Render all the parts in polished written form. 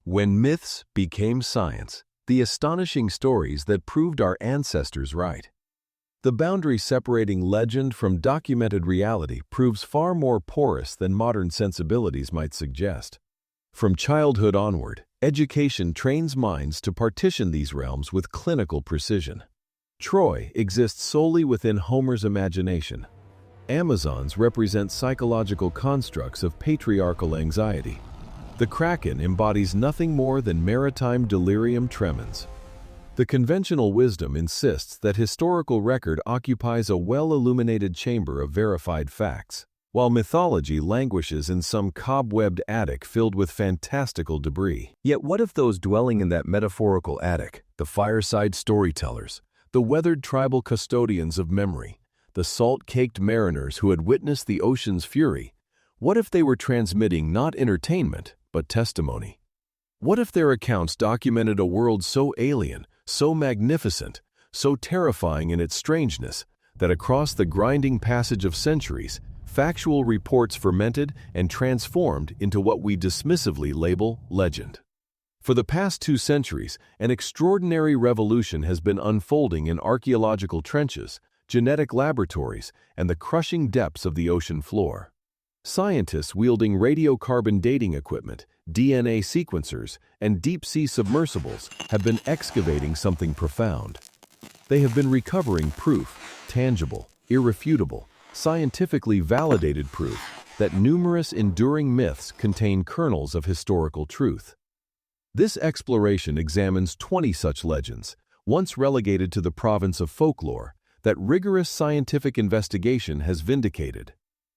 When myths became science, the astonishing stories that proved our ancestors right. The boundary separating legend from documented reality proves far more porous than modern sensibilities might suggest. From childhood onward, education trains minds to partition these realms with clinical precision. Troy exists solely within Homer's imagination. Amazons represent psychological constructs of patriarchal anxiety. The Kraken embodies nothing more than maritime delirium tremens. The conventional wisdom insists that historical record occupies a well-illuminated chamber of verified facts, while mythology languishes in some cobwebbed attic filled with fantastical debris. Yet what if those dwelling in that metaphorical attic, the fireside storytellers, the weathered tribal custodians of memory, the salt-caked mariners who had witnessed the ocean's fury, what if they were transmitting not entertainment, but testimony? What if their accounts documented a world so alien, so magnificent, so terrifying in its strangeness, that across the grinding passage of centuries, factual reports fermented and transformed into what we dismissively label legend? For the past 2 centuries, an extraordinary revolution has been unfolding in archaeological trenches, genetic laboratories, and the crushing depths of the ocean floor. Scientists wielding radiocarbon dating equipment, DNA sequencers, and deep-sea submersibles have been excavating something profound. They have been recovering proof, tangible, irrefutable, scientifically validated proof that numerous enduring myths contain kernels of historical truth. This exploration examines 20 such legends, once relegated to the province of folklore, that rigorous scientific investigation has vindicated.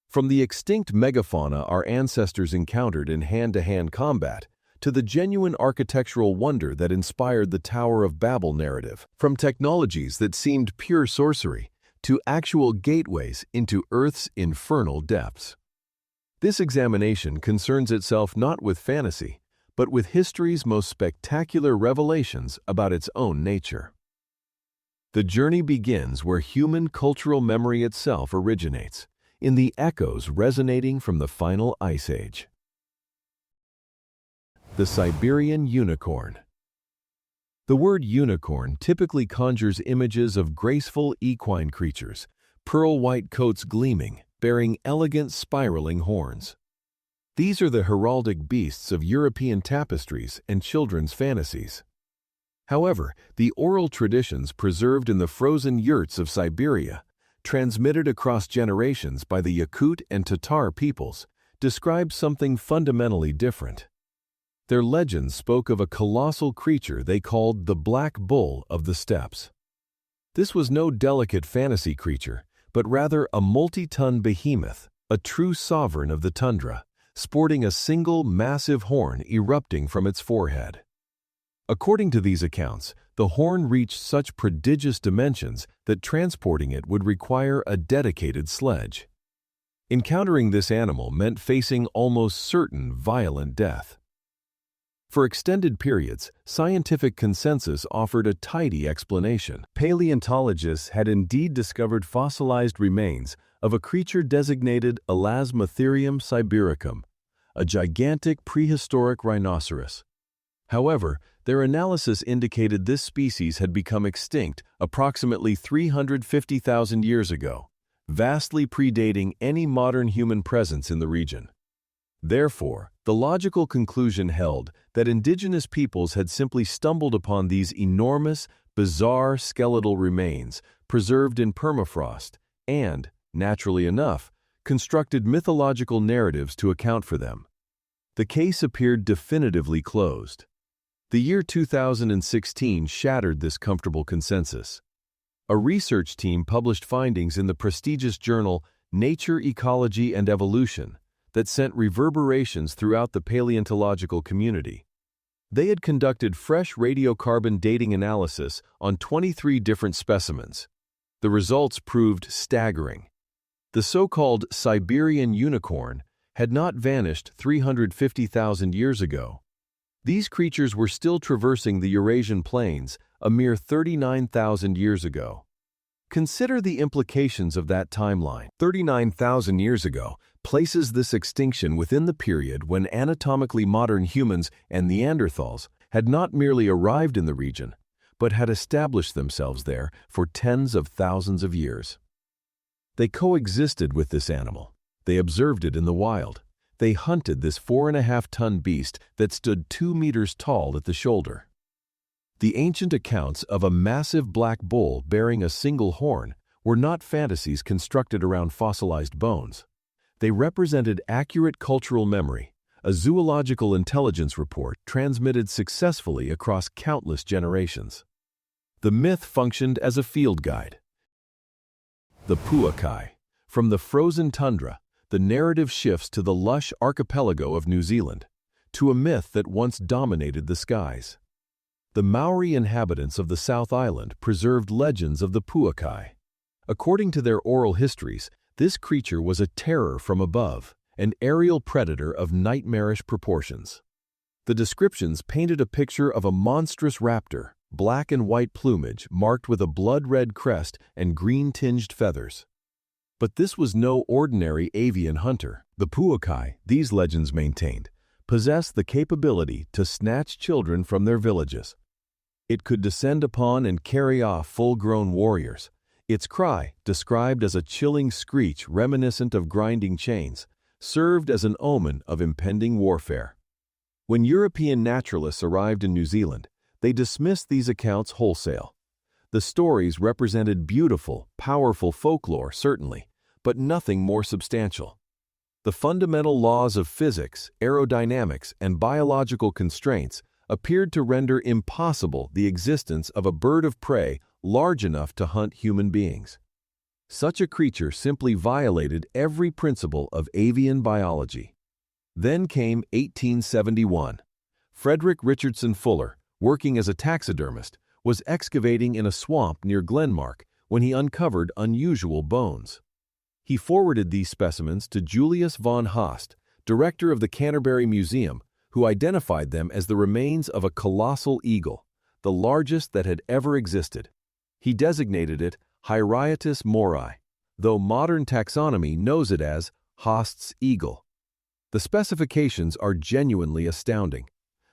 From the extinct megafauna our ancestors encountered in hand-to-hand combat, to the genuine architectural wonder that inspired the Tower of Babel narrative, from technologies that seemed pure sorcery, to actual gateways into Earth's infernal depths. This examination concerns itself not with fantasy, but with history's most spectacular revelations about its own nature. The journey begins where human cultural memory itself originates, in the echoes resonating from the final ice age. The Siberian unicorn. The word unicorn typically conjures images of graceful equine creatures, pearl-white coats gleaming, bearing elegant spiraling horns. These are the heraldic beasts of European tapestries and children's fantasies. However, the oral traditions preserved in the frozen yurts of Siberia, transmitted across generations by the Yakut and Tatar peoples, describe something fundamentally different. Their legends spoke of a colossal creature they called the Black Bull of the Steppes. This was no delicate fantasy creature, but rather a multi-ton behemoth, a true sovereign of the tundra, sporting a single massive horn erupting from its forehead. According to these accounts, the horn reached such prodigious dimensions that transporting it would require a dedicated sledge. Encountering this animal meant facing almost certain violent death. For extended periods, scientific consensus offered a tidy explanation. Paleontologists had indeed discovered fossilized remains of a creature designated Elasmotherium sibericum, a gigantic prehistoric rhinoceros. However, their analysis indicated this species had become extinct approximately 350,000 years ago, vastly predating any modern human presence in the region. Therefore, the logical conclusion held that indigenous peoples had simply stumbled upon these enormous, bizarre skeletal remains preserved in permafrost and, naturally enough, constructed mythological narratives to account for them. The case appeared definitively closed. The year 2016 shattered this comfortable consensus. A research team published findings in the prestigious journal Nature, Ecology, and Evolution that sent reverberations throughout the paleontological community. They had conducted fresh radiocarbon dating analysis on 23 different specimens. The results proved staggering. The so-called Siberian unicorn had not vanished 350,000 years ago. These creatures were still traversing the Eurasian plains a mere 39,000 years ago. Consider the implications of that timeline. 39,000 years ago, places this extinction within the period when anatomically modern humans and Neanderthals had not merely arrived in the region, but had established themselves there for tens of thousands of years. They coexisted with this animal. They observed it in the wild. They hunted this 4.5-ton beast that stood 2 meters tall at the shoulder. The ancient accounts of a massive black bull bearing a single horn were not fantasies constructed around fossilized bones. They represented accurate cultural memory, a zoological intelligence report transmitted successfully across countless generations. The myth functioned as a field guide. The Puakai. From the frozen tundra, the narrative shifts to the lush archipelago of New Zealand, to a myth that once dominated the skies. The Maori inhabitants of the South Island preserved legends of the Puakai. According to their oral histories, this creature was a terror from above, an aerial predator of nightmarish proportions. The descriptions painted a picture of a monstrous raptor, black and white plumage marked with a blood-red crest and green-tinged feathers. But this was no ordinary avian hunter. The Puakai, these legends maintained, possessed the capability to snatch children from their villages. It could descend upon and carry off full-grown warriors. Its cry, described as a chilling screech reminiscent of grinding chains, served as an omen of impending warfare. When European naturalists arrived in New Zealand, they dismissed these accounts wholesale. The stories represented beautiful, powerful folklore, certainly, but nothing more substantial. The fundamental laws of physics, aerodynamics, and biological constraints appeared to render impossible the existence of a bird of prey large enough to hunt human beings. Such a creature simply violated every principle of avian biology. Then came 1871. Frederick Richardson Fuller, working as a taxidermist, was excavating in a swamp near Glenmark when he uncovered unusual bones. He forwarded these specimens to Julius von Haast, director of the Canterbury Museum, who identified them as the remains of a colossal eagle, the largest that had ever existed. He designated it Hyraeotis mori, though modern taxonomy knows it as Haast's eagle. The specifications are genuinely astounding.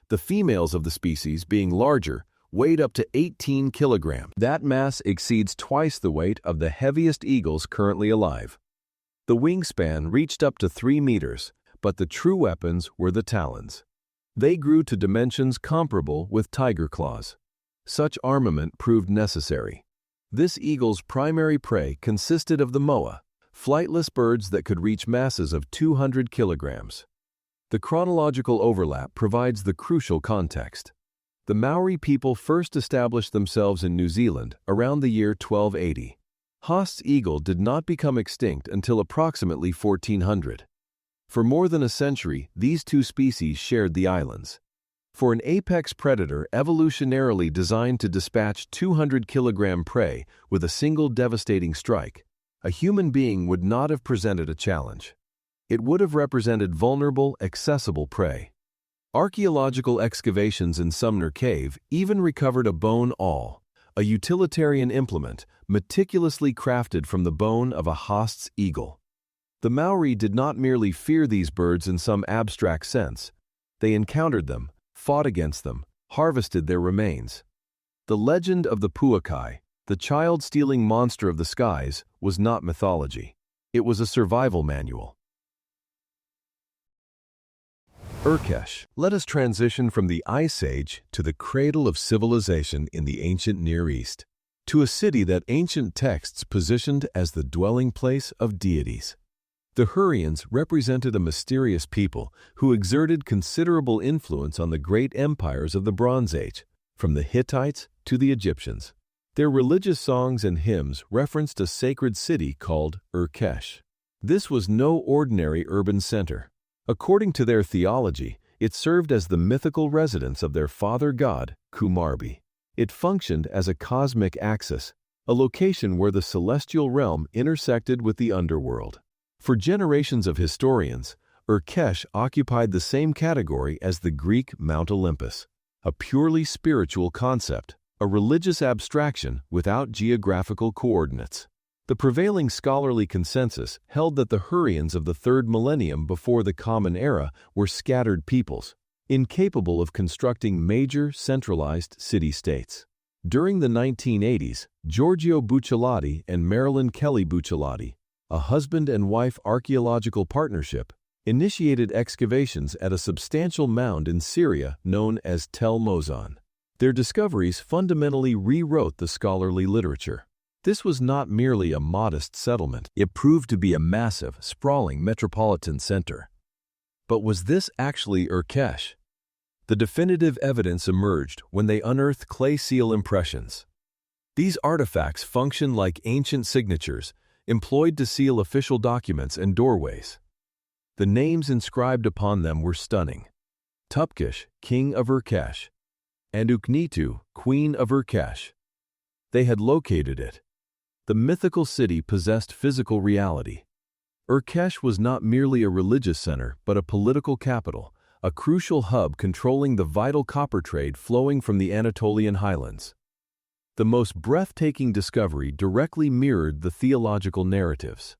The females of the species, being larger, weighed up to 18 kilograms. That mass exceeds twice the weight of the heaviest eagles currently alive. The wingspan reached up to 3 meters, but the true weapons were the talons. They grew to dimensions comparable with tiger claws. Such armament proved necessary. This eagle's primary prey consisted of the moa, flightless birds that could reach masses of 200 kilograms. The chronological overlap provides the crucial context. The Maori people first established themselves in New Zealand around the year 1280. Haast's eagle did not become extinct until approximately 1400. For more than a century, these two species shared the islands. For an apex predator evolutionarily designed to dispatch 200-kilogram prey with a single devastating strike, a human being would not have presented a challenge. It would have represented vulnerable, accessible prey. Archaeological excavations in Sumner Cave even recovered a bone awl, a utilitarian implement meticulously crafted from the bone of a Haast's eagle. The Maori did not merely fear these birds in some abstract sense. They encountered them, fought against them, harvested their remains. The legend of the Puakai, the child-stealing monster of the skies, was not mythology. It was a survival manual. Urkesh. Let us transition from the Ice Age to the cradle of civilization in the ancient Near East, to a city that ancient texts positioned as the dwelling place of deities. The Hurrians represented a mysterious people who exerted considerable influence on the great empires of the Bronze Age, from the Hittites to the Egyptians. Their religious songs and hymns referenced a sacred city called Urkesh. This was no ordinary urban center. According to their theology, it served as the mythical residence of their father god, Kumarbi. It functioned as a cosmic axis, a location where the celestial realm intersected with the underworld. For generations of historians, Urkesh occupied the same category as the Greek Mount Olympus, a purely spiritual concept, a religious abstraction without geographical coordinates. The prevailing scholarly consensus held that the Hurrians of the third millennium before the Common Era were scattered peoples, incapable of constructing major centralized city-states. During the 1980s, Giorgio Bucciolati and Marilyn Kelly Bucciolati, a husband and wife archaeological partnership, initiated excavations at a substantial mound in Syria known as Tel Mozan. Their discoveries fundamentally rewrote the scholarly literature. This was not merely a modest settlement. It proved to be a massive, sprawling metropolitan center. But was this actually Urkesh? The definitive evidence emerged when they unearthed clay seal impressions. These artifacts function like ancient signatures, employed to seal official documents and doorways. The names inscribed upon them were stunning. Tupkish, king of Urkesh, and Uknitu, queen of Urkesh. They had located it. The mythical city possessed physical reality. Urkesh was not merely a religious center, but a political capital, a crucial hub controlling the vital copper trade flowing from the Anatolian highlands. The most breathtaking discovery directly mirrored the theological narratives.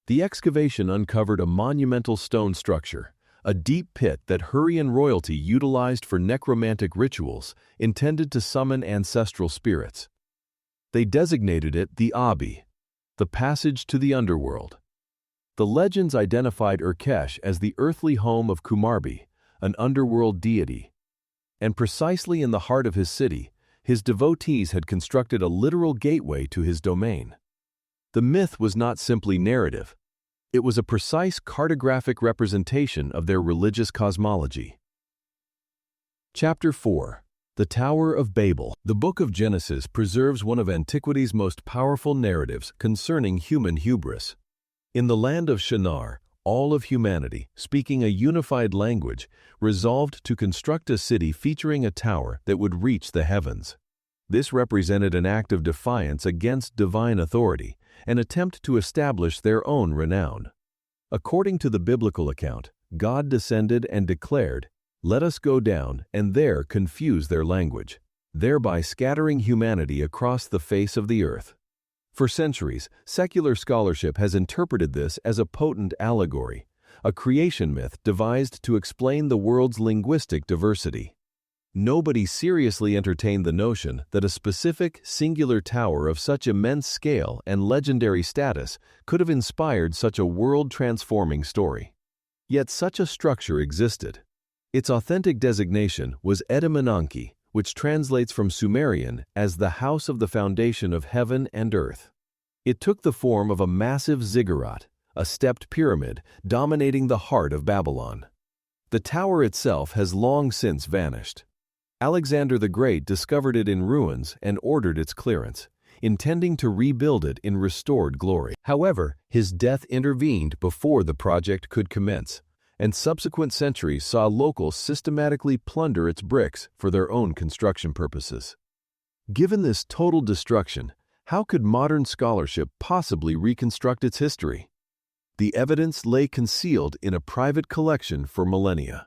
The excavation uncovered a monumental stone structure, a deep pit that Hurrian royalty utilized for necromantic rituals intended to summon ancestral spirits. They designated it the Abi, the passage to the underworld. The legends identified Urkesh as the earthly home of Kumarbi, an underworld deity. And precisely in the heart of his city, his devotees had constructed a literal gateway to his domain. The myth was not simply narrative. It was a precise cartographic representation of their religious cosmology. Chapter 4. The Tower of Babel. The Book of Genesis preserves one of antiquity's most powerful narratives concerning human hubris. In the land of Shinar, all of humanity, speaking a unified language, resolved to construct a city featuring a tower that would reach the heavens. This represented an act of defiance against divine authority, an attempt to establish their own renown. According to the biblical account, God descended and declared, "Let us go down and there confuse their language," thereby scattering humanity across the face of the earth. For centuries, secular scholarship has interpreted this as a potent allegory, a creation myth devised to explain the world's linguistic diversity. Nobody seriously entertained the notion that a specific, singular tower of such immense scale and legendary status could have inspired such a world-transforming story. Yet such a structure existed. Its authentic designation was Etemenanki, which translates from Sumerian as the house of the foundation of heaven and earth. It took the form of a massive ziggurat, a stepped pyramid dominating the heart of Babylon. The tower itself has long since vanished. Alexander the Great discovered it in ruins and ordered its clearance, intending to rebuild it in restored glory. However, his death intervened before the project could commence, and subsequent centuries saw locals systematically plunder its bricks for their own construction purposes. Given this total destruction, how could modern scholarship possibly reconstruct its history? The evidence lay concealed in a private collection for millennia.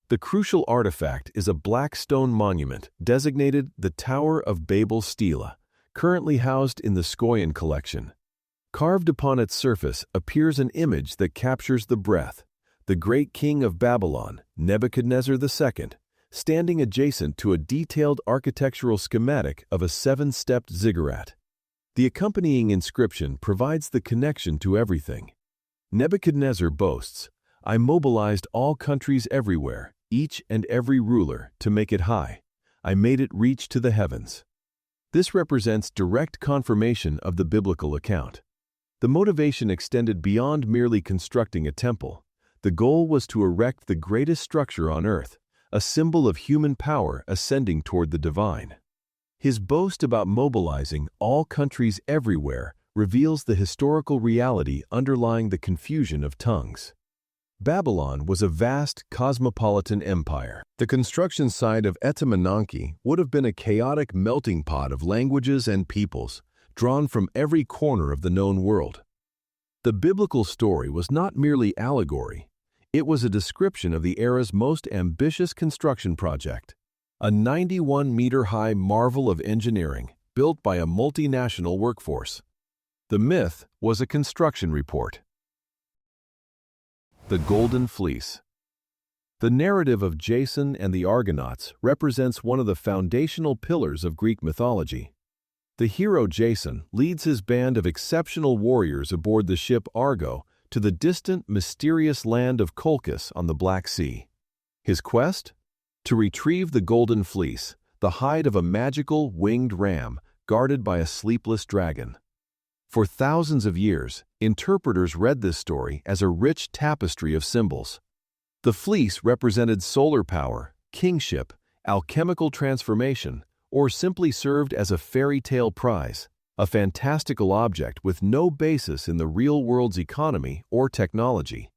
The crucial artifact is a black stone monument designated the Tower of Babel Stela, currently housed in the Skoyan collection. Carved upon its surface appears an image that captures the breath, the great king of Babylon, Nebuchadnezzar II, standing adjacent to a detailed architectural schematic of a seven-stepped ziggurat. The accompanying inscription provides the connection to everything. Nebuchadnezzar boasts, "I mobilized all countries everywhere, each and every ruler, to make it high. I made it reach to the heavens." This represents direct confirmation of the biblical account. The motivation extended beyond merely constructing a temple. The goal was to erect the greatest structure on earth, a symbol of human power ascending toward the divine. His boast about mobilizing all countries everywhere reveals the historical reality underlying the confusion of tongues. Babylon was a vast cosmopolitan empire. The construction site of Etemenanki would have been a chaotic melting pot of languages and peoples, drawn from every corner of the known world. The biblical story was not merely allegory. It was a description of the era's most ambitious construction project, a 91-meter-high marvel of engineering built by a multinational workforce. The myth was a construction report. The Golden Fleece. The narrative of Jason and the Argonauts represents one of the foundational pillars of Greek mythology. The hero Jason leads his band of exceptional warriors aboard the ship Argo to the distant, mysterious land of Colchis on the Black Sea. His quest? To retrieve the Golden Fleece, the hide of a magical, winged ram guarded by a sleepless dragon. For thousands of years, interpreters read this story as a rich tapestry of symbols. The fleece represented solar power, kingship, alchemical transformation, or simply served as a fairy tale prize, a fantastical object with no basis in the real world's economy or technology.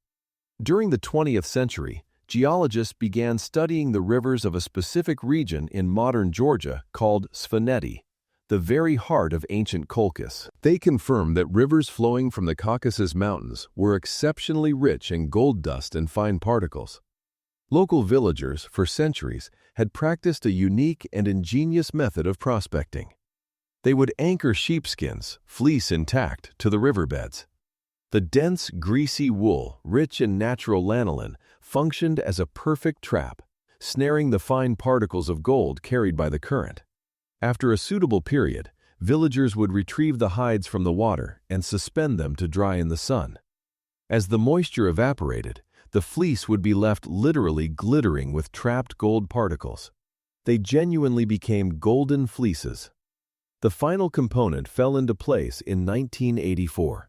During the 20th century, geologists began studying the rivers of a specific region in modern Georgia called Spheneti, the very heart of ancient Colchis. They confirmed that rivers flowing from the Caucasus Mountains were exceptionally rich in gold dust and fine particles. Local villagers, for centuries, had practiced a unique and ingenious method of prospecting. They would anchor sheepskins, fleece intact, to the riverbeds. The dense, greasy wool, rich in natural lanolin, functioned as a perfect trap, snaring the fine particles of gold carried by the current. After a suitable period, villagers would retrieve the hides from the water and suspend them to dry in the sun. As the moisture evaporated, the fleece would be left literally glittering with trapped gold particles. They genuinely became golden fleeces. The final component fell into place in 1984.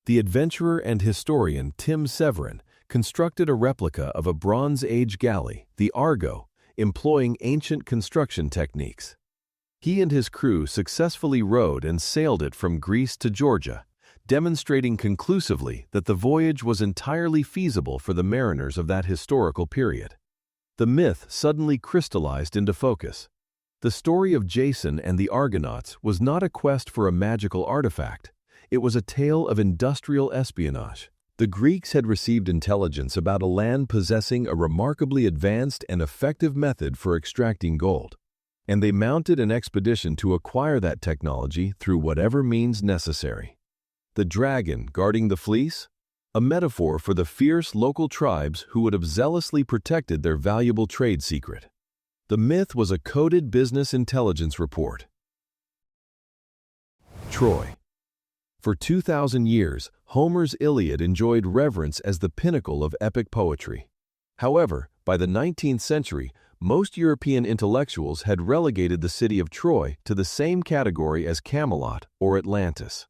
The adventurer and historian Tim Severin constructed a replica of a Bronze Age galley, the Argo, employing ancient construction techniques. He and his crew successfully rowed and sailed it from Greece to Georgia, demonstrating conclusively that the voyage was entirely feasible for the mariners of that historical period. The myth suddenly crystallized into focus. The story of Jason and the Argonauts was not a quest for a magical artifact. It was a tale of industrial espionage. The Greeks had received intelligence about a land possessing a remarkably advanced and effective method for extracting gold, and they mounted an expedition to acquire that technology through whatever means necessary. The dragon guarding the fleece? A metaphor for the fierce local tribes who would have zealously protected their valuable trade secret. The myth was a coded business intelligence report. Troy. For 2,000 years, Homer's Iliad enjoyed reverence as the pinnacle of epic poetry. However, by the 19th century, most European intellectuals had relegated the city of Troy to the same category as Camelot or Atlantis.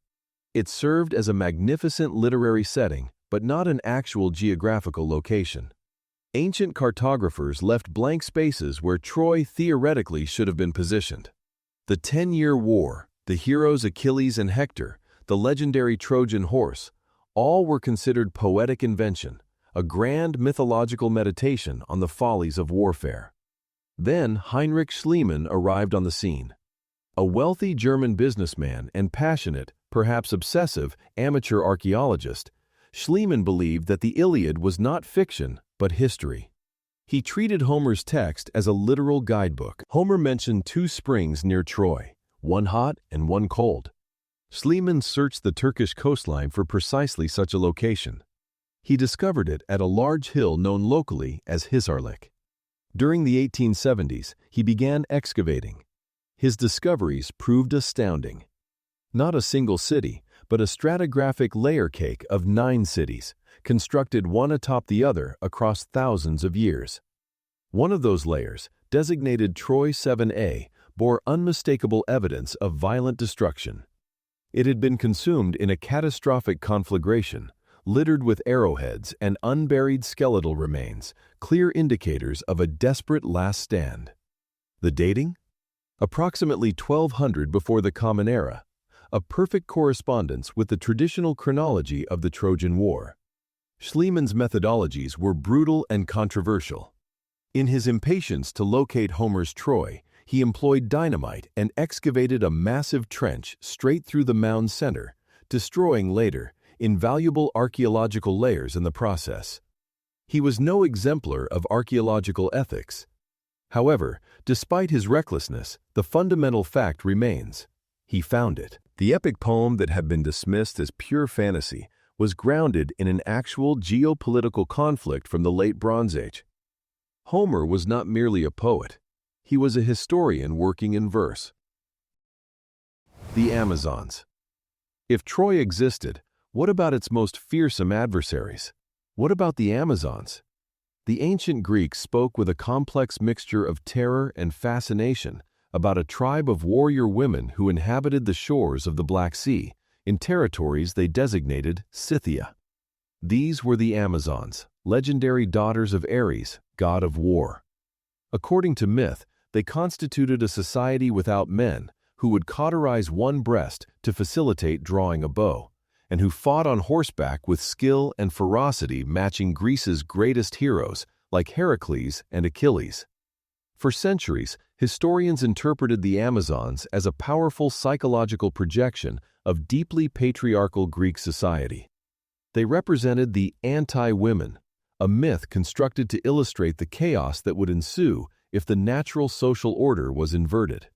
It served as a magnificent literary setting, but not an actual geographical location. Ancient cartographers left blank spaces where Troy theoretically should have been positioned. The 10-Year War, the heroes Achilles and Hector, the legendary Trojan horse, all were considered poetic invention, a grand mythological meditation on the follies of warfare. Then Heinrich Schliemann arrived on the scene. A wealthy German businessman and passionate, perhaps obsessive, amateur archaeologist, Schliemann believed that the Iliad was not fiction, but history. He treated Homer's text as a literal guidebook. Homer mentioned 2 springs near Troy, one hot and one cold. Schliemann searched the Turkish coastline for precisely such a location. He discovered it at a large hill known locally as Hisarlik. During the 1870s, he began excavating. His discoveries proved astounding. Not a single city, but a stratigraphic layer cake of 9 cities, constructed one atop the other across thousands of years. One of those layers, designated Troy 7A, bore unmistakable evidence of violent destruction. It had been consumed in a catastrophic conflagration, littered with arrowheads and unburied skeletal remains, clear indicators of a desperate last stand. The dating? Approximately 1200 before the Common Era, a perfect correspondence with the traditional chronology of the Trojan War. Schliemann's methodologies were brutal and controversial. In his impatience to locate Homer's Troy, he employed dynamite and excavated a massive trench straight through the mound's center, destroying later invaluable archaeological layers in the process. He was no exemplar of archaeological ethics. However, despite his recklessness, the fundamental fact remains. He found it. The epic poem that had been dismissed as pure fantasy was grounded in an actual geopolitical conflict from the late Bronze Age. Homer was not merely a poet. He was a historian working in verse. The Amazons. If Troy existed, what about its most fearsome adversaries? What about the Amazons? The ancient Greeks spoke with a complex mixture of terror and fascination about a tribe of warrior women who inhabited the shores of the Black Sea, in territories they designated Scythia. These were the Amazons, legendary daughters of Ares, god of war. According to myth, they constituted a society without men who would cauterize one breast to facilitate drawing a bow, and who fought on horseback with skill and ferocity matching Greece's greatest heroes like Heracles and Achilles. For centuries, historians interpreted the Amazons as a powerful psychological projection of deeply patriarchal Greek society. They represented the anti-women, a myth constructed to illustrate the chaos that would ensue if the natural social order was inverted.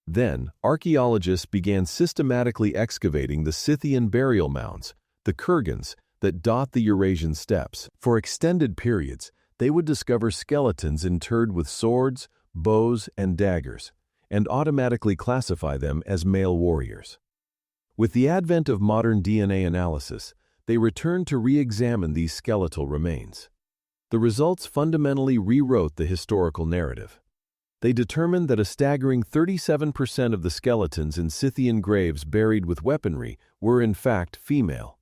Then, archaeologists began systematically excavating the Scythian burial mounds, the kurgans, that dot the Eurasian steppes. For extended periods, they would discover skeletons interred with swords, bows, and daggers, and automatically classify them as male warriors. With the advent of modern DNA analysis, they returned to re-examine these skeletal remains. The results fundamentally rewrote the historical narrative. They determined that a staggering 37% of the skeletons in Scythian graves buried with weaponry were in fact female.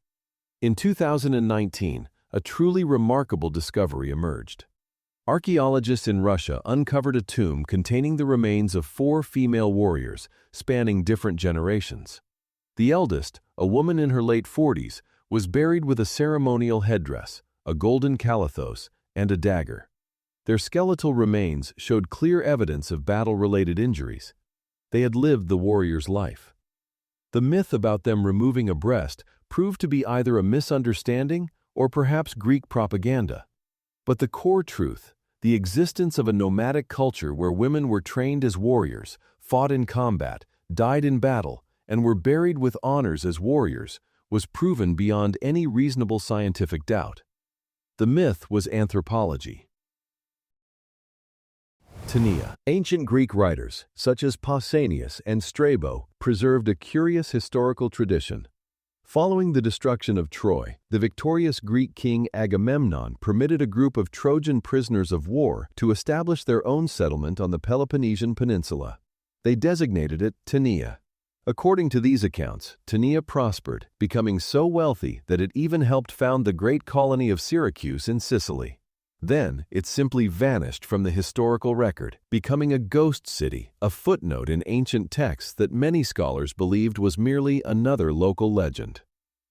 In 2019, a truly remarkable discovery emerged. Archaeologists in Russia uncovered a tomb containing the remains of 4 female warriors spanning different generations. The eldest, a woman in her late 40s, was buried with a ceremonial headdress, a golden calathos, and a dagger. Their skeletal remains showed clear evidence of battle-related injuries. They had lived the warrior's life. The myth about them removing a breast proved to be either a misunderstanding or perhaps Greek propaganda. But the core truth, the existence of a nomadic culture where women were trained as warriors, fought in combat, died in battle, and were buried with honors as warriors, was proven beyond any reasonable scientific doubt. The myth was anthropology. Tanea. Ancient Greek writers, such as Pausanias and Strabo, preserved a curious historical tradition. Following the destruction of Troy, the victorious Greek king Agamemnon permitted a group of Trojan prisoners of war to establish their own settlement on the Peloponnesian Peninsula. They designated it Tanea. According to these accounts, Tanea prospered, becoming so wealthy that it even helped found the great colony of Syracuse in Sicily. Then, it simply vanished from the historical record, becoming a ghost city, a footnote in ancient texts that many scholars believed was merely another local legend.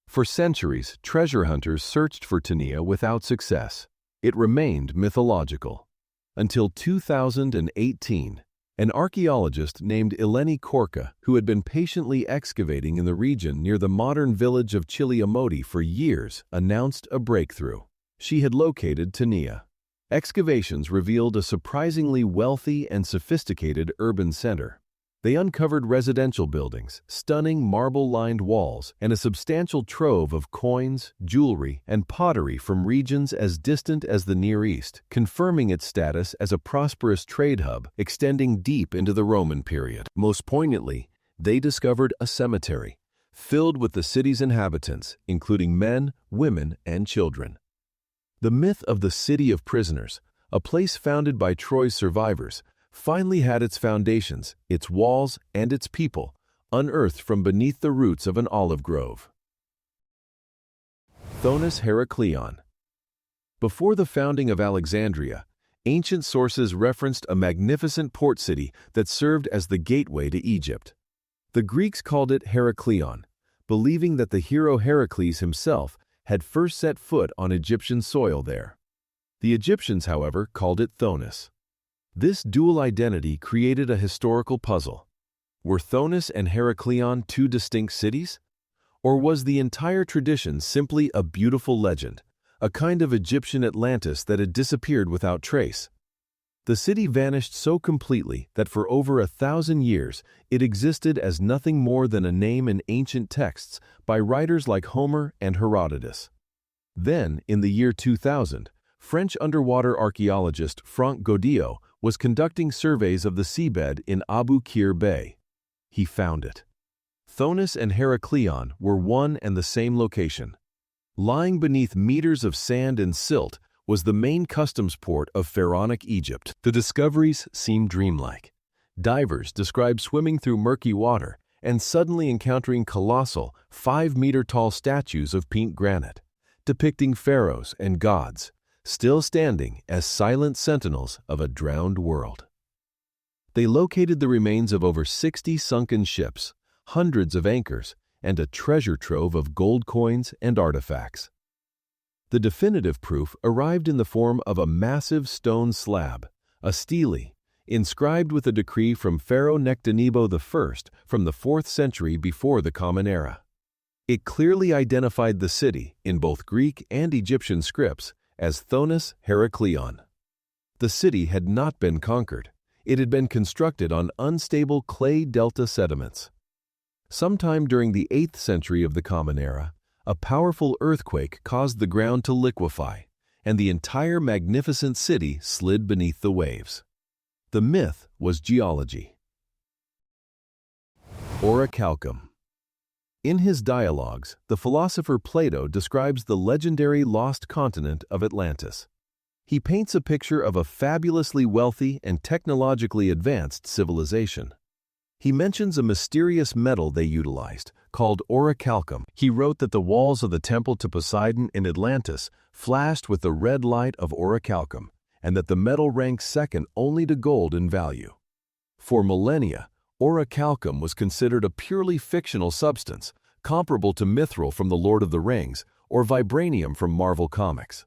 For centuries, treasure hunters searched for Tanea without success. It remained mythological. Until 2018, an archaeologist named Eleni Korka, who had been patiently excavating in the region near the modern village of Chiliomodi for years, announced a breakthrough. She had located Tanea. Excavations revealed a surprisingly wealthy and sophisticated urban center. They uncovered residential buildings, stunning marble-lined walls, and a substantial trove of coins, jewelry, and pottery from regions as distant as the Near East, confirming its status as a prosperous trade hub extending deep into the Roman period. Most poignantly, they discovered a cemetery, filled with the city's inhabitants, including men, women, and children. The myth of the City of Prisoners, a place founded by Troy's survivors, finally had its foundations, its walls, and its people unearthed from beneath the roots of an olive grove. Thonis Heraklion. Before the founding of Alexandria, ancient sources referenced a magnificent port city that served as the gateway to Egypt. The Greeks called it Heraklion, believing that the hero Heracles himself had first set foot on Egyptian soil there. The Egyptians, however, called it Thonis. This dual identity created a historical puzzle. Were Thonis and Heraklion two distinct cities? Or was the entire tradition simply a beautiful legend, a kind of Egyptian Atlantis that had disappeared without trace? The city vanished so completely that for over 1,000 years it existed as nothing more than a name in ancient texts by writers like Homer and Herodotus. Then, in the year 2000, French underwater archaeologist Franck Goddio was conducting surveys of the seabed in Abu Qir Bay. He found it. Thonis and Heraklion were one and the same location. Lying beneath meters of sand and silt was the main customs port of pharaonic Egypt. The discoveries seemed dreamlike. Divers described swimming through murky water and suddenly encountering colossal, 5-meter-tall statues of pink granite, depicting pharaohs and gods, still standing as silent sentinels of a drowned world. They located the remains of over 60 sunken ships, hundreds of anchors, and a treasure trove of gold coins and artifacts. The definitive proof arrived in the form of a massive stone slab, a stele, inscribed with a decree from Pharaoh Nectanebo I from the 4th century before the Common Era. It clearly identified the city, in both Greek and Egyptian scripts, as Thonis Heraklion. The city had not been conquered. It had been constructed on unstable clay delta sediments. Sometime during the 8th century of the Common Era, a powerful earthquake caused the ground to liquefy, and the entire magnificent city slid beneath the waves. The myth was geology. Orichalcum. In his dialogues, the philosopher Plato describes the legendary lost continent of Atlantis. He paints a picture of a fabulously wealthy and technologically advanced civilization. He mentions a mysterious metal they utilized, called orichalcum. He wrote that the walls of the temple to Poseidon in Atlantis flashed with the red light of orichalcum, and that the metal ranked second only to gold in value. For millennia, orichalcum was considered a purely fictional substance, comparable to mithril from The Lord of the Rings or vibranium from Marvel Comics.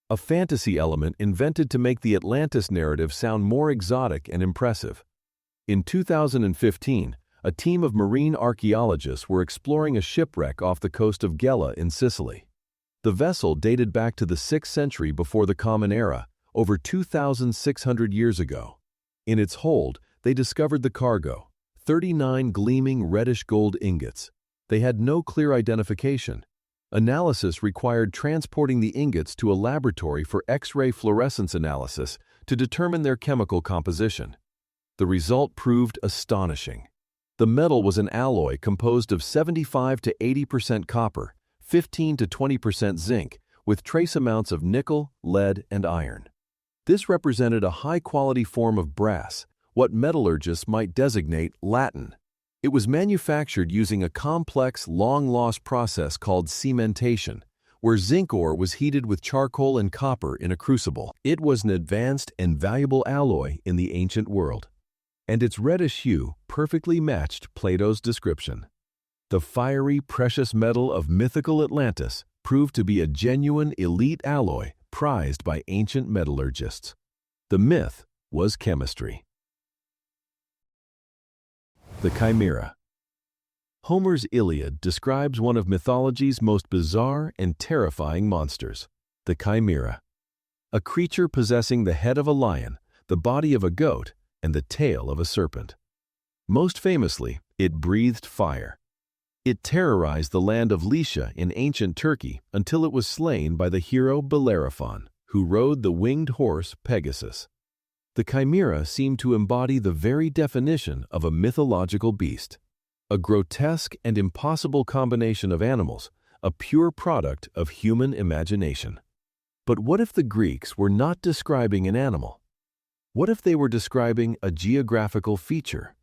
A fantasy element invented to make the Atlantis narrative sound more exotic and impressive. In 2015, a team of marine archaeologists were exploring a shipwreck off the coast of Gela in Sicily. The vessel dated back to the 6th century before the Common Era, over 2,600 years ago. In its hold, they discovered the cargo, 39 gleaming reddish gold ingots. They had no clear identification. Analysis required transporting the ingots to a laboratory for X-ray fluorescence analysis to determine their chemical composition. The result proved astonishing. The metal was an alloy composed of 75 to 80% copper, 15 to 20% zinc, with trace amounts of nickel, lead, and iron. This represented a high-quality form of brass, what metallurgists might designate latin. It was manufactured using a complex, long-lost process called cementation, where zinc ore was heated with charcoal and copper in a crucible. It was an advanced and valuable alloy in the ancient world, and its reddish hue perfectly matched Plato's description. The fiery, precious metal of mythical Atlantis proved to be a genuine elite alloy prized by ancient metallurgists. The myth was chemistry. The Chimera. Homer's Iliad describes one of mythology's most bizarre and terrifying monsters, the Chimera. A creature possessing the head of a lion, the body of a goat, and the tail of a serpent. Most famously, it breathed fire. It terrorized the land of Lycia in ancient Turkey until it was slain by the hero Bellerophon, who rode the winged horse Pegasus. The Chimera seemed to embody the very definition of a mythological beast, a grotesque and impossible combination of animals, a pure product of human imagination. But what if the Greeks were not describing an animal? What if they were describing a geographical feature?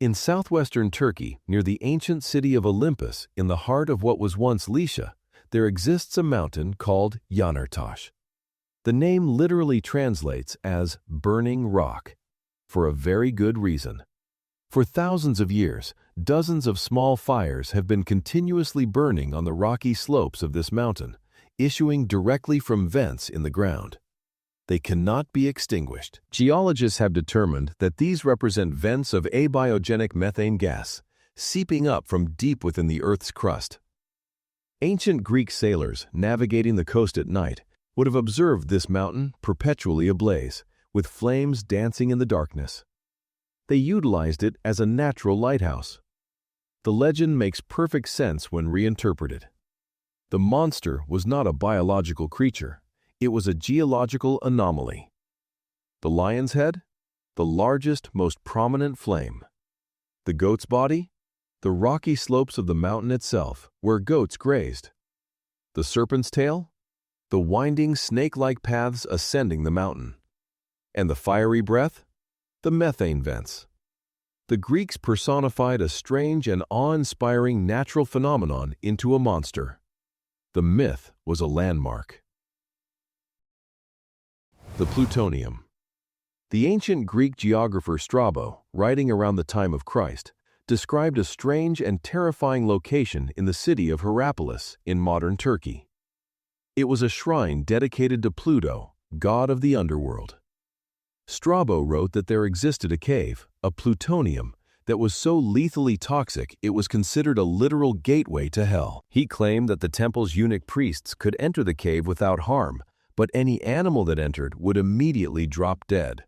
In southwestern Turkey, near the ancient city of Olympus, in the heart of what was once Lycia, there exists a mountain called Yanartash. The name literally translates as burning rock, for a very good reason. For thousands of years, dozens of small fires have been continuously burning on the rocky slopes of this mountain, issuing directly from vents in the ground. They cannot be extinguished. Geologists have determined that these represent vents of abiogenic methane gas, seeping up from deep within the Earth's crust. Ancient Greek sailors navigating the coast at night would have observed this mountain perpetually ablaze, with flames dancing in the darkness. They utilized it as a natural lighthouse. The legend makes perfect sense when reinterpreted. The monster was not a biological creature, it was a geological anomaly. The lion's head? The largest, most prominent flame. The goat's body? The rocky slopes of the mountain itself, where goats grazed. The serpent's tail? The winding snake-like paths ascending the mountain. And the fiery breath? The methane vents. The Greeks personified a strange and awe-inspiring natural phenomenon into a monster. The myth was a landmark. The plutonium. The ancient Greek geographer Strabo, writing around the time of Christ, described a strange and terrifying location in the city of Hierapolis in modern Turkey. It was a shrine dedicated to Pluto, god of the underworld. Strabo wrote that there existed a cave, a plutonium, that was so lethally toxic it was considered a literal gateway to hell. He claimed that the temple's eunuch priests could enter the cave without harm, but any animal that entered would immediately drop dead.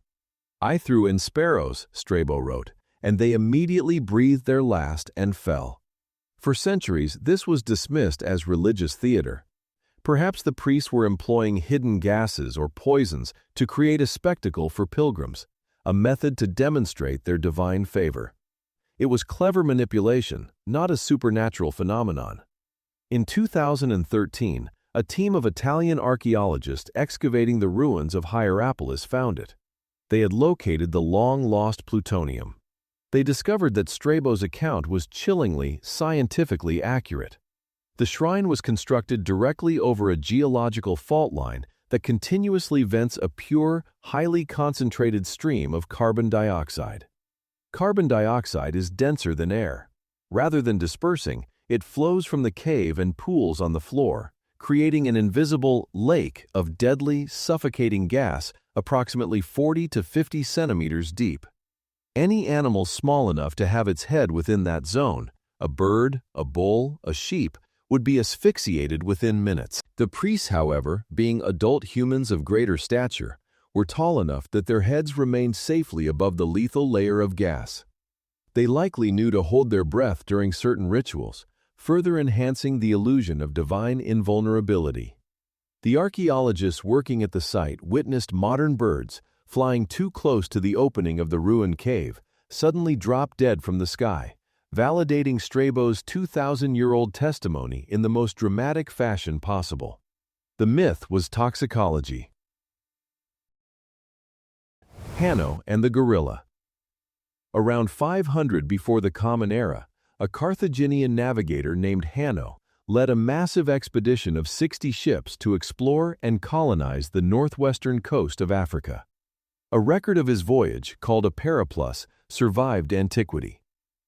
"I threw in sparrows," Strabo wrote, "and they immediately breathed their last and fell." For centuries, this was dismissed as religious theater. Perhaps the priests were employing hidden gases or poisons to create a spectacle for pilgrims, a method to demonstrate their divine favor. It was clever manipulation, not a supernatural phenomenon. In 2013, a team of Italian archaeologists excavating the ruins of Hierapolis found it. They had located the long-lost plutonium. They discovered that Strabo's account was chillingly, scientifically accurate. The shrine was constructed directly over a geological fault line that continuously vents a pure, highly concentrated stream of carbon dioxide. Carbon dioxide is denser than air. Rather than dispersing, it flows from the cave and pools on the floor, creating an invisible lake of deadly, suffocating gas approximately 40 to 50 centimeters deep. Any animal small enough to have its head within that zone, a bird, a bull, a sheep, would be asphyxiated within minutes. The priests, however, being adult humans of greater stature, were tall enough that their heads remained safely above the lethal layer of gas. They likely knew to hold their breath during certain rituals, further enhancing the illusion of divine invulnerability. The archaeologists working at the site witnessed modern birds, flying too close to the opening of the ruined cave, suddenly drop dead from the sky, validating Strabo's 2,000-year-old testimony in the most dramatic fashion possible. The myth was toxicology. Hanno and the gorilla. Around 500 before the Common Era, a Carthaginian navigator named Hanno led a massive expedition of 60 ships to explore and colonize the northwestern coast of Africa. A record of his voyage, called a periplus, survived antiquity.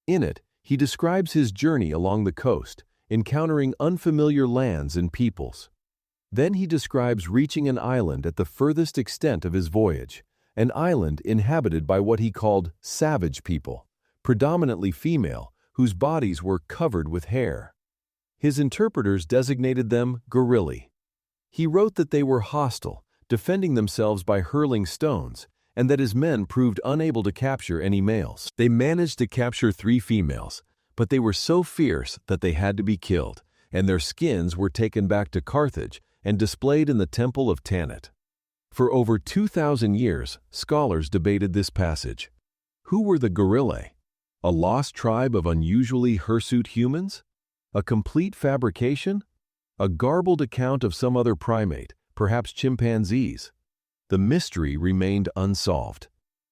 In it, he describes his journey along the coast, encountering unfamiliar lands and peoples. Then he describes reaching an island at the furthest extent of his voyage, an island inhabited by what he called savage people, predominantly female, whose bodies were covered with hair. His interpreters designated them gorilli. He wrote that they were hostile, defending themselves by hurling stones, and that his men proved unable to capture any males. They managed to capture 3 females, but they were so fierce that they had to be killed, and their skins were taken back to Carthage and displayed in the Temple of Tanit. For over 2,000 years, scholars debated this passage. Who were the gorillae? A lost tribe of unusually hirsute humans? A complete fabrication? A garbled account of some other primate, perhaps chimpanzees? The mystery remained unsolved.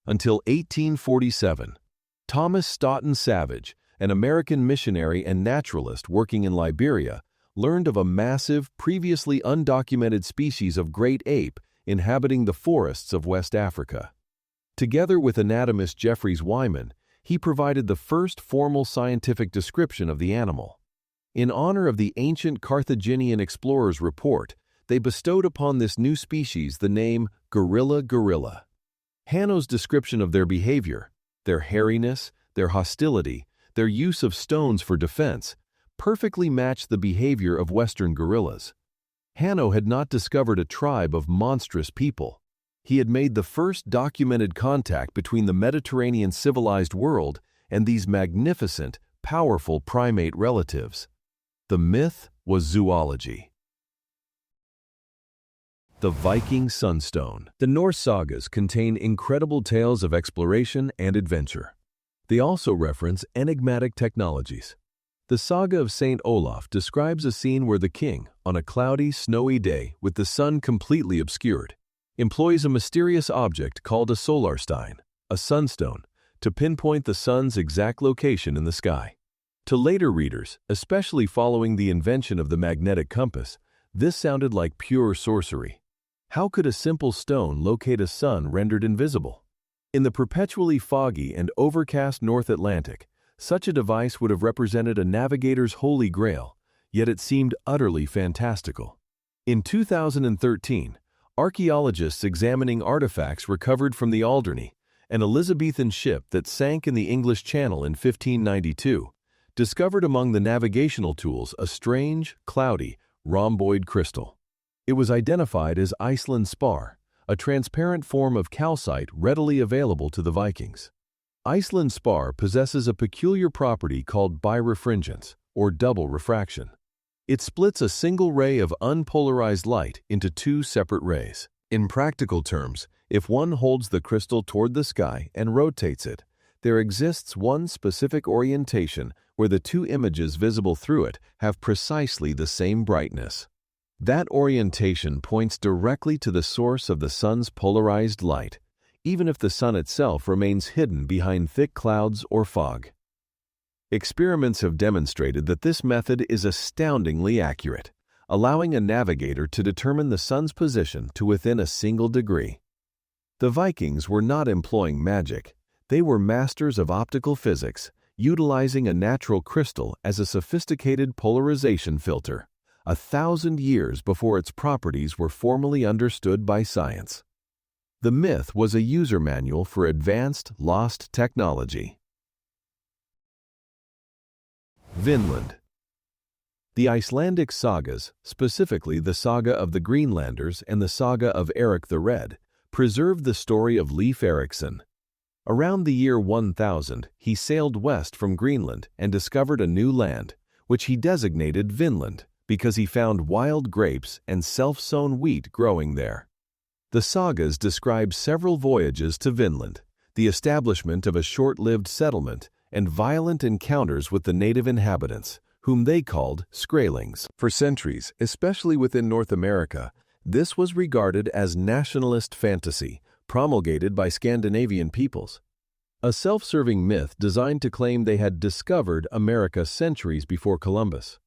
Until 1847, Thomas Stoughton Savage, an American missionary and naturalist working in Liberia, learned of a massive, previously undocumented species of great ape inhabiting the forests of West Africa. Together with anatomist Jeffries Wyman, he provided the first formal scientific description of the animal. In honor of the ancient Carthaginian explorers' report, they bestowed upon this new species the name gorilla. Hanno's description of their behavior, their hairiness, their hostility, their use of stones for defense, perfectly matched the behavior of Western gorillas. Hanno had not discovered a tribe of monstrous people. He had made the first documented contact between the Mediterranean civilized world and these magnificent, powerful primate relatives. The myth was zoology. The Viking Sunstone. The Norse sagas contain incredible tales of exploration and adventure. They also reference enigmatic technologies. The saga of Saint Olaf describes a scene where the king, on a cloudy, snowy day with the sun completely obscured, employs a mysterious object called a solarstein, a sunstone, to pinpoint the sun's exact location in the sky. To later readers, especially following the invention of the magnetic compass, this sounded like pure sorcery. How could a simple stone locate a sun rendered invisible? In the perpetually foggy and overcast North Atlantic, such a device would have represented a navigator's holy grail, yet it seemed utterly fantastical. In 2013, archaeologists examining artifacts recovered from the Alderney, an Elizabethan ship that sank in the English Channel in 1592, discovered among the navigational tools a strange, cloudy, rhomboid crystal. It was identified as Iceland spar, a transparent form of calcite readily available to the Vikings. Iceland spar possesses a peculiar property called birefringence, or double refraction. It splits a single ray of unpolarized light into two separate rays. In practical terms, if one holds the crystal toward the sky and rotates it, there exists one specific orientation where the two images visible through it have precisely the same brightness. That orientation points directly to the source of the sun's polarized light, even if the sun itself remains hidden behind thick clouds or fog. Experiments have demonstrated that this method is astoundingly accurate, allowing a navigator to determine the sun's position to within a single degree. The Vikings were not employing magic. They were masters of optical physics, utilizing a natural crystal as a sophisticated polarization filter, 1,000 years before its properties were formally understood by science. The myth was a user manual for advanced, lost technology. Vinland. The Icelandic sagas, specifically the saga of the Greenlanders and the saga of Eric the Red, preserve the story of Leif Erikson. Around the year 1000, he sailed west from Greenland and discovered a new land, which he designated Vinland, because he found wild grapes and self-sown wheat growing there. The sagas describe several voyages to Vinland, the establishment of a short-lived settlement, and violent encounters with the native inhabitants, whom they called Skraelings. For centuries, especially within North America, this was regarded as nationalist fantasy, promulgated by Scandinavian peoples. A self-serving myth designed to claim they had discovered America centuries before Columbus.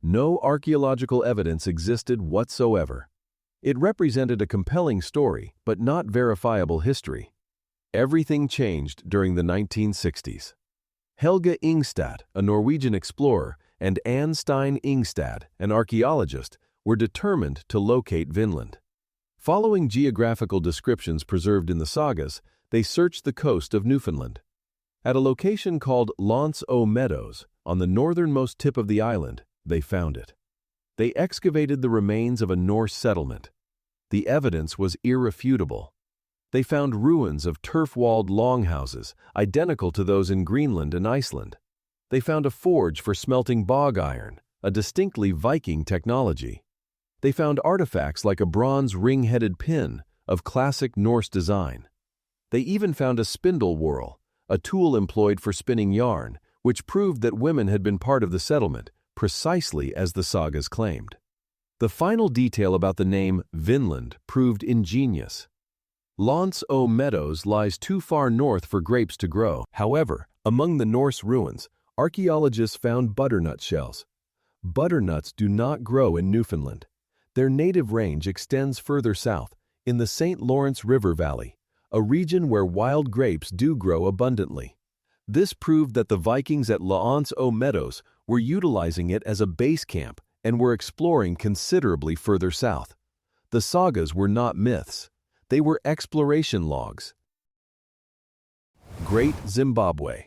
No archaeological evidence existed whatsoever. It represented a compelling story, but not verifiable history. Everything changed during the 1960s. Helge Ingstad, a Norwegian explorer, and Anne Stein Ingstad, an archaeologist, were determined to locate Vinland. Following geographical descriptions preserved in the sagas, they searched the coast of Newfoundland. At a location called L'Anse aux Meadows, on the northernmost tip of the island, they found it. They excavated the remains of a Norse settlement. The evidence was irrefutable. They found ruins of turf-walled longhouses, identical to those in Greenland and Iceland. They found a forge for smelting bog iron, a distinctly Viking technology. They found artifacts like a bronze ring-headed pin of classic Norse design. They even found a spindle whorl, a tool employed for spinning yarn, which proved that women had been part of the settlement, precisely as the sagas claimed. The final detail about the name Vinland proved ingenious. L'Anse aux Meadows lies too far north for grapes to grow. However, among the Norse ruins, archaeologists found butternut shells. Butternuts do not grow in Newfoundland. Their native range extends further south, in the St. Lawrence River Valley, a region where wild grapes do grow abundantly. This proved that the Vikings at L'Anse aux Meadows were utilizing it as a base camp and were exploring considerably further south. The sagas were not myths. They were exploration logs. Great Zimbabwe.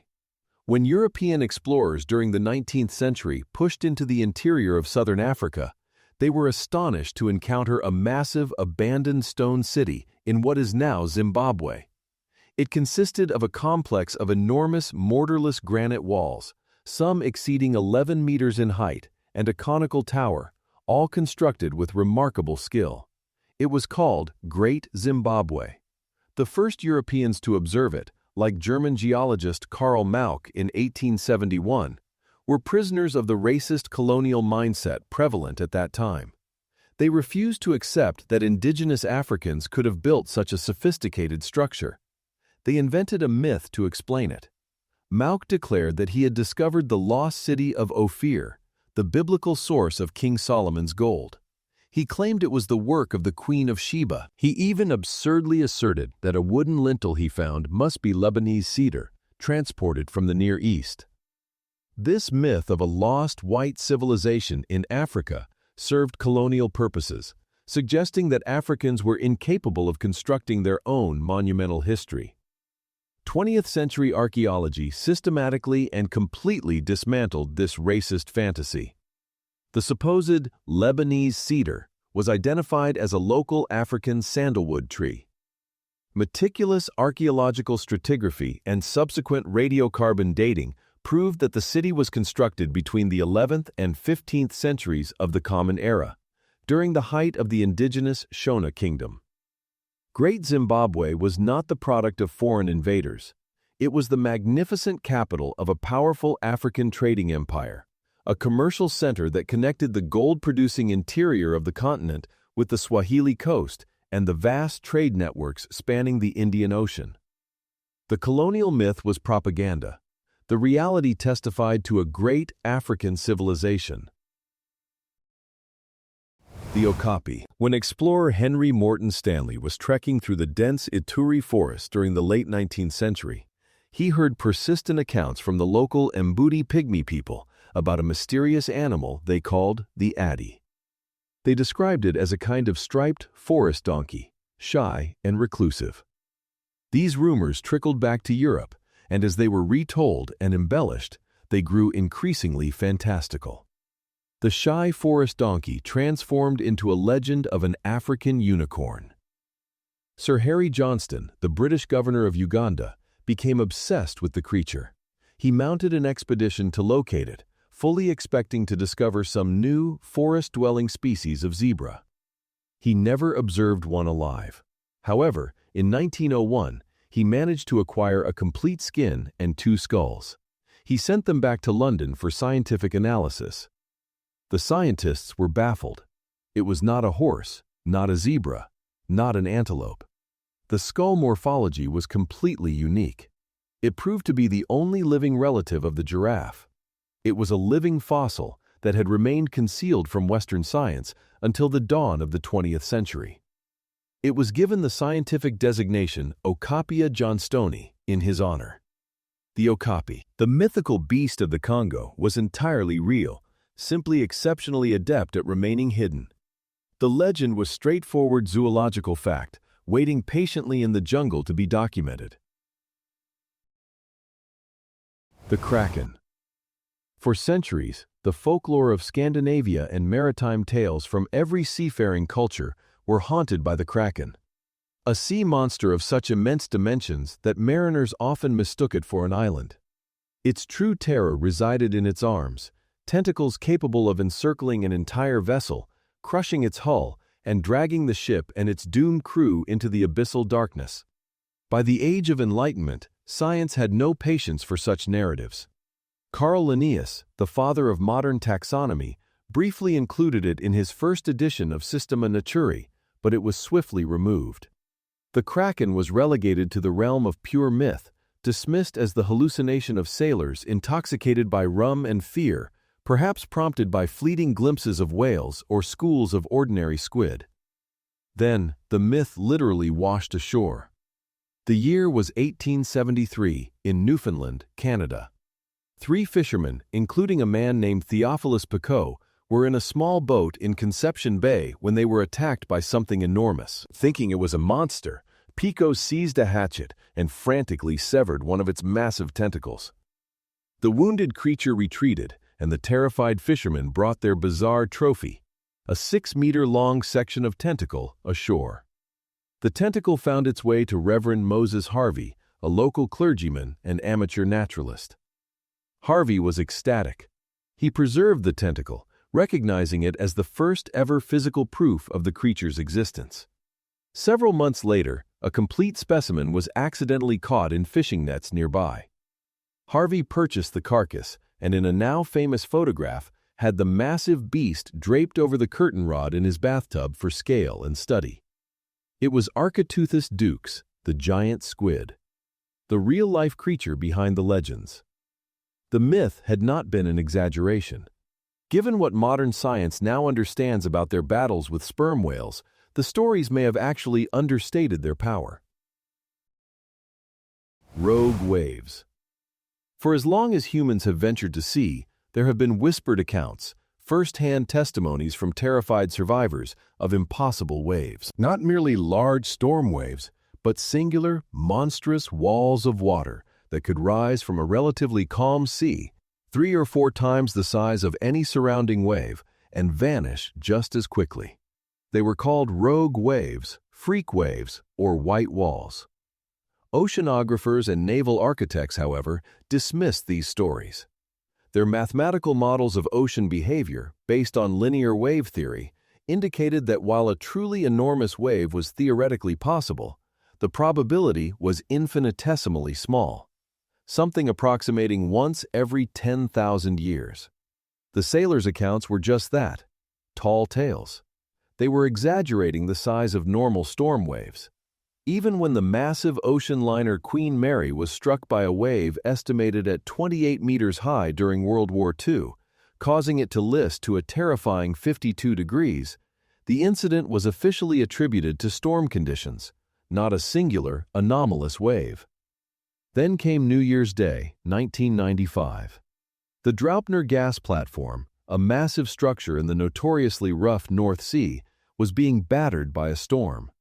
When European explorers during the 19th century pushed into the interior of southern Africa, They were astonished to encounter a massive, abandoned stone city in what is now Zimbabwe. It consisted of a complex of enormous mortarless granite walls, some exceeding 11 meters in height, and a conical tower, all constructed with remarkable skill. It was called Great Zimbabwe. The first Europeans to observe it, like German geologist Karl Mauch in 1871, were prisoners of the racist colonial mindset prevalent at that time. They refused to accept that indigenous Africans could have built such a sophisticated structure. They invented a myth to explain it. Mauch declared that he had discovered the lost city of Ophir, the biblical source of King Solomon's gold. He claimed it was the work of the Queen of Sheba. He even absurdly asserted that a wooden lintel he found must be Lebanese cedar, transported from the Near East. This myth of a lost white civilization in Africa served colonial purposes, suggesting that Africans were incapable of constructing their own monumental history. 20th-century archaeology systematically and completely dismantled this racist fantasy. The supposed Lebanese cedar was identified as a local African sandalwood tree. Meticulous archaeological stratigraphy and subsequent radiocarbon dating proved that the city was constructed between the 11th and 15th centuries of the Common Era, during the height of the indigenous Shona Kingdom. Great Zimbabwe was not the product of foreign invaders. It was the magnificent capital of a powerful African trading empire, a commercial center that connected the gold-producing interior of the continent with the Swahili coast and the vast trade networks spanning the Indian Ocean. The colonial myth was propaganda. The reality testified to a great African civilization. The Okapi. When explorer Henry Morton Stanley was trekking through the dense Ituri forest during the late 19th century, he heard persistent accounts from the local Mbuti Pygmy people about a mysterious animal they called the Addy. They described it as a kind of striped forest donkey, shy and reclusive. These rumors trickled back to Europe, and as they were retold and embellished, they grew increasingly fantastical. The shy forest donkey transformed into a legend of an African unicorn. Sir Harry Johnston, the British governor of Uganda, became obsessed with the creature. He mounted an expedition to locate it, fully expecting to discover some new forest-dwelling species of zebra. He never observed one alive. However, in 1901, he managed to acquire a complete skin and 2 skulls. He sent them back to London for scientific analysis. The scientists were baffled. It was not a horse, not a zebra, not an antelope. The skull morphology was completely unique. It proved to be the only living relative of the giraffe. It was a living fossil that had remained concealed from Western science until the dawn of the 20th century. It was given the scientific designation Okapia johnstoni in his honor. The Okapi, the mythical beast of the Congo, was entirely real, simply exceptionally adept at remaining hidden. The legend was straightforward zoological fact, waiting patiently in the jungle to be documented. The Kraken. For centuries, the folklore of Scandinavia and maritime tales from every seafaring culture were haunted by the Kraken, a sea monster of such immense dimensions that mariners often mistook it for an island. Its true terror resided in its arms, tentacles capable of encircling an entire vessel, crushing its hull, and dragging the ship and its doomed crew into the abyssal darkness. By the Age of Enlightenment, science had no patience for such narratives. Carl Linnaeus, the father of modern taxonomy, briefly included it in his first edition of Systema Naturae, but it was swiftly removed. The Kraken was relegated to the realm of pure myth, dismissed as the hallucination of sailors intoxicated by rum and fear, perhaps prompted by fleeting glimpses of whales or schools of ordinary squid. Then, the myth literally washed ashore. The year was 1873 in Newfoundland, Canada. 3 fishermen, including a man named Theophilus Picot, were in a small boat in Conception Bay when they were attacked by something enormous. Thinking it was a monster, Picot seized a hatchet and frantically severed one of its massive tentacles. The wounded creature retreated, and the terrified fishermen brought their bizarre trophy, a 6-meter-long section of tentacle ashore. The tentacle found its way to Reverend Moses Harvey, a local clergyman and amateur naturalist. Harvey was ecstatic. He preserved the tentacle, recognizing it as the first ever physical proof of the creature's existence. Several months later, a complete specimen was accidentally caught in fishing nets nearby. Harvey purchased the carcass and, in a now famous photograph, had the massive beast draped over the curtain rod in his bathtub for scale and study. It was Architeuthis dux, the giant squid, the real-life creature behind the legends. The myth had not been an exaggeration. Given what modern science now understands about their battles with sperm whales, the stories may have actually understated their power. Rogue waves. For as long as humans have ventured to sea, there have been whispered accounts, first-hand testimonies from terrified survivors of impossible waves. Not merely large storm waves, but singular, monstrous walls of water that could rise from a relatively calm sea, 3 or 4 times the size of any surrounding wave, and vanish just as quickly. They were called rogue waves, freak waves, or white walls. Oceanographers and naval architects, however, dismissed these stories. Their mathematical models of ocean behavior, based on linear wave theory, indicated that while a truly enormous wave was theoretically possible, the probability was infinitesimally small, something approximating once every 10,000 years. The sailors' accounts were just that, tall tales. They were exaggerating the size of normal storm waves. Even when the massive ocean liner Queen Mary was struck by a wave estimated at 28 meters high during World War II, causing it to list to a terrifying 52 degrees, the incident was officially attributed to storm conditions, not a singular, anomalous wave. Then came New Year's Day, 1995. The Draupner gas platform, a massive structure in the notoriously rough North Sea, was being battered by a storm.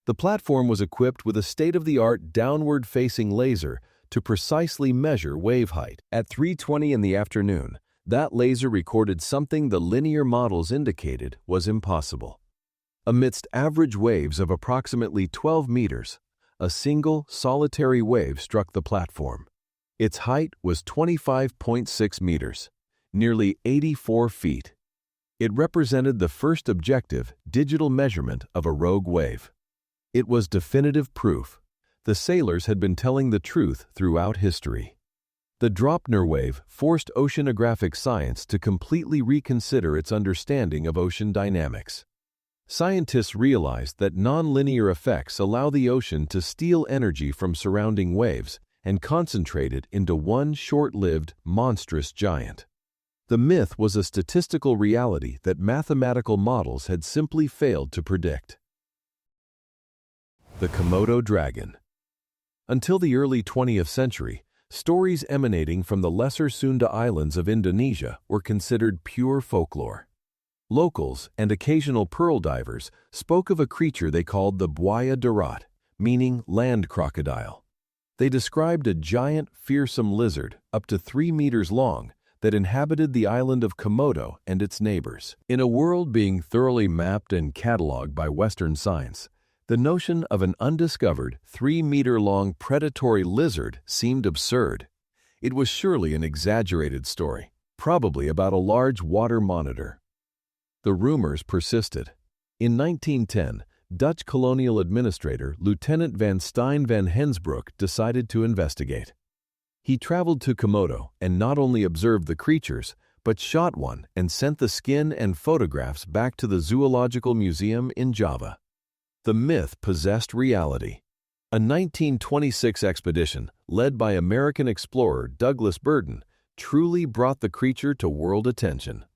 The platform was equipped with a state-of-the-art downward-facing laser to precisely measure wave height. At 3:20 in the afternoon, that laser recorded something the linear models indicated was impossible. Amidst average waves of approximately 12 meters, a single, solitary wave struck the platform. Its height was 25.6 meters, nearly 84 feet. It represented the first objective, digital measurement of a rogue wave. It was definitive proof. The sailors had been telling the truth throughout history. The Draupner wave forced oceanographic science to completely reconsider its understanding of ocean dynamics. Scientists realized that nonlinear effects allow the ocean to steal energy from surrounding waves and concentrate it into one short-lived, monstrous giant. The myth was a statistical reality that mathematical models had simply failed to predict. The Komodo dragon. Until the early 20th century, stories emanating from the Lesser Sunda Islands of Indonesia were considered pure folklore. Locals and occasional pearl divers spoke of a creature they called the Buaya Darat, meaning land crocodile. They described a giant, fearsome lizard, up to 3 meters long, that inhabited the island of Komodo and its neighbors. In a world being thoroughly mapped and catalogued by Western science, the notion of an undiscovered, 3-meter-long predatory lizard seemed absurd. It was surely an exaggerated story, probably about a large water monitor. The rumors persisted. In 1910, Dutch colonial administrator Lieutenant van Stein van Hensbroek decided to investigate. He traveled to Komodo and not only observed the creatures, but shot one and sent the skin and photographs back to the Zoological Museum in Java. The myth possessed reality. A 1926 expedition, led by American explorer Douglas Burden, truly brought the creature to world attention.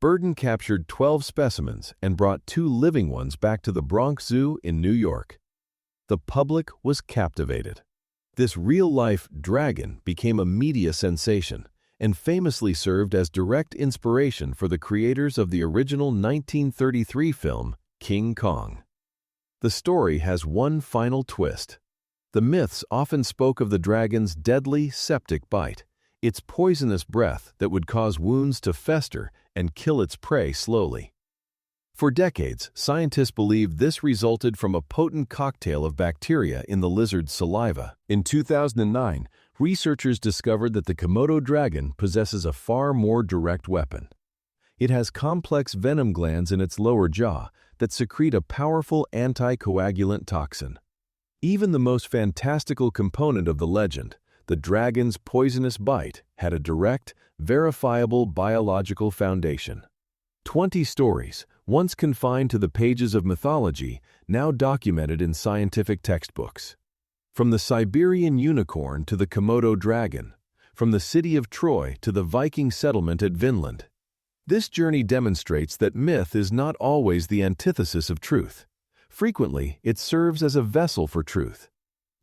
Burden captured 12 specimens and brought 2 living ones back to the Bronx Zoo in New York. The public was captivated. This real-life dragon became a media sensation and famously served as direct inspiration for the creators of the original 1933 film, King Kong. The story has one final twist. The myths often spoke of the dragon's deadly septic bite, its poisonous breath that would cause wounds to fester and kill its prey slowly. For decades, scientists believed this resulted from a potent cocktail of bacteria in the lizard's saliva. In 2009, researchers discovered that the Komodo dragon possesses a far more direct weapon. It has complex venom glands in its lower jaw that secrete a powerful anticoagulant toxin. Even the most fantastical component of the legend, the dragon's poisonous bite, had a direct, verifiable biological foundation. 20 stories, once confined to the pages of mythology, now documented in scientific textbooks. From the Siberian unicorn to the Komodo dragon, from the city of Troy to the Viking settlement at Vinland. This journey demonstrates that myth is not always the antithesis of truth. Frequently, it serves as a vessel for truth.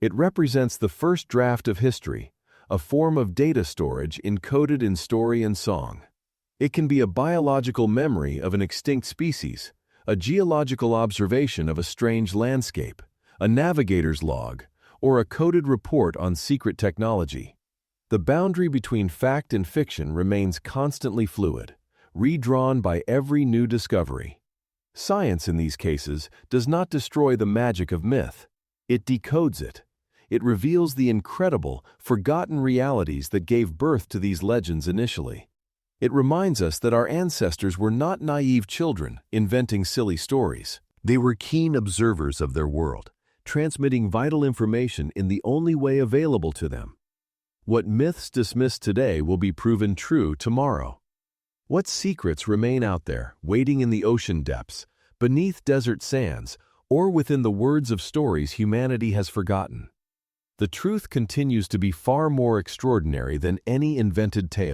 It represents the first draft of history, a form of data storage encoded in story and song. It can be a biological memory of an extinct species, a geological observation of a strange landscape, a navigator's log, or a coded report on secret technology. The boundary between fact and fiction remains constantly fluid, redrawn by every new discovery. Science, in these cases, does not destroy the magic of myth. It decodes it. It reveals the incredible, forgotten realities that gave birth to these legends initially. It reminds us that our ancestors were not naive children inventing silly stories. They were keen observers of their world, transmitting vital information in the only way available to them. What myths dismiss today will be proven true tomorrow. What secrets remain out there, waiting in the ocean depths, beneath desert sands, or within the words of stories humanity has forgotten? The truth continues to be far more extraordinary than any invented tale.